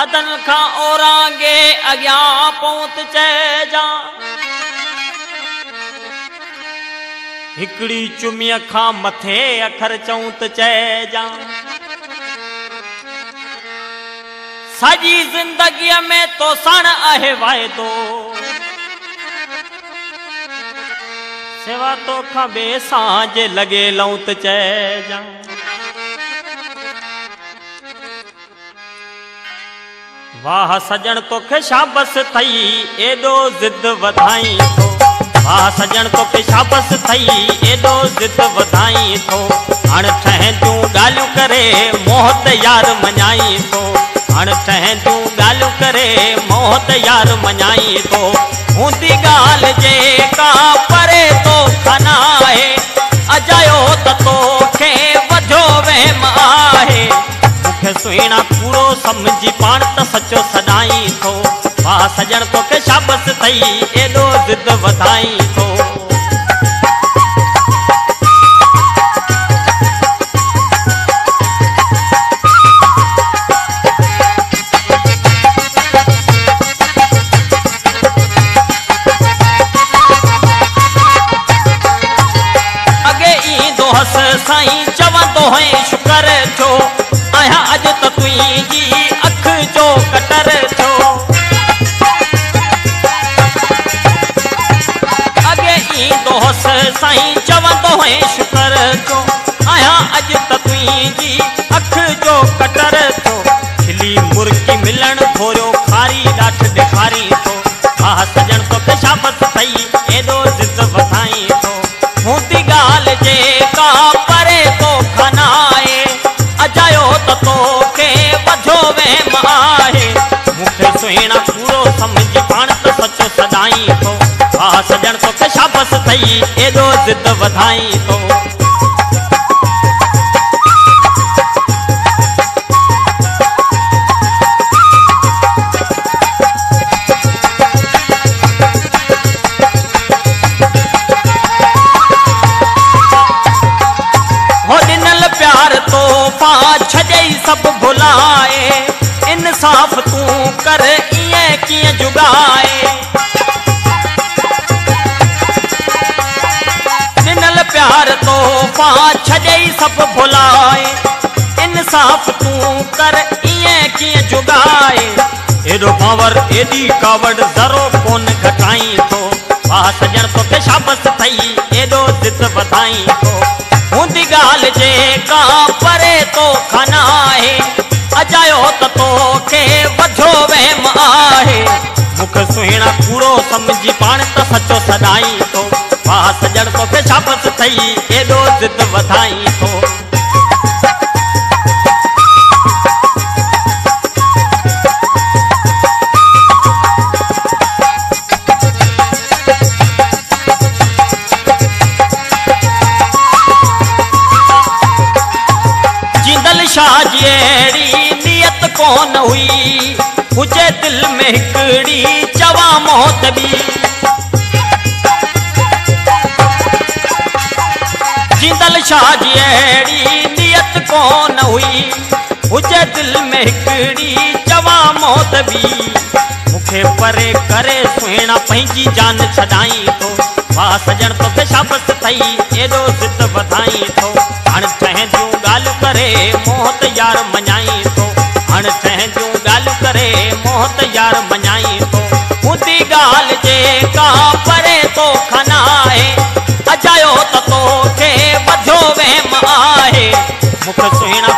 अदन का औरांगे अग्या पहुंच चैजा हिकड़ी चुमिया खा मथे अखर चौंत चैजा सजी जिंदगी में तो सण आहे वायदो सेवा तो खबे सांझ लगे लौत चैजा वाह सजन तोखे शाबस थई एडो जिद वधाई थो वाह सजन तोखे शाबस थई एडो जिद वधाई थो अण ठहंदियूं ॻाल्हियूं करे मोहत यार मञाई थो अण ठहंदियूं ॻाल्हियूं करे मोहत यार मञाई थो हूंदी ॻाल्हि जेका परे तो खनाए अजायो त तोखे वधियो वहम आहे मूंखे सुहिणा कूड़ो समझी पाण त सचो सॾाई थो वाह सजण तोखे शाबस थई एॾो ज़िद वधाई थो अॻे ईंदो हस साईं चवंदो है शुकर थियो आया अज त तुंहिंजी अख जो कटर थियो अॻे ईंदो हुअसि साईं चवंदो है शुकर थियो आया अज त तुंहिंजी अख जो कटर थियो खिली मुर्गी मिलण थोरियो खारी ॾाठ ॾेखारी थो वाह सजण तोखे शाबस थई एॾो ज़िद वधाई थो हूंदी ॻाल्हि जेका परे तो खनाए अजायो त तोखे वधियो वहम आहे मूंखे सुहिणा कूड़ो समझी पाण त सचो सॾाई थो वाह सजण तोखे शाबस थई एॾो ज़िद वधाई थो हो ॾिनल प्यार तोहफ़ा छॾई सभु भुलाए इंसाफ़ तूं कर ईअं कीअं जुगाए ॾिनल प्यार तोहफ़ा छॾई सभु भुलाए इंसाफ़ तूं कर ईअं कीअं जुगाए एॾो पावर एॾी कावड़ ज़रो कोन घटाई थो वाह सजण तोखे शाबस थई एॾो ज़िद वधाई थो हूंदी ॻाल्हि जेका परे तो खनाए अजायो त तोखे वधियो वहम आहे मूंखे सुहिणा कूड़ो समझी पाण त सचो सॾाई थो वाह सजण तोखे शाबस थई एॾो ज़िद वधाई थो शाह जी अहिड़ी नियत कोन हुई हुजे दिल में हिकड़ी चवा मौत बि जिंदल शाह जी अहिड़ी नियत कोन हुई हुजे दिल में हिकड़ी चवा मौत बि मूंखे परे करे सुहिणा पंहिंजी जान छॾाई थो वाह सजण तोखे शाबस थई एॾो ज़िद वधाई थो हाणे ठहंदियूं ॻाल्हियूं करे मोहत यार मञाई थो हाणे ठहंदियूं ॻाल्हियूं करे मोहत यार मञाई थो हूंदी ॻाल्हि जेका परे तो खनाए अजायो त तोखे वधियो वहम आहे मूंखे सुहिणा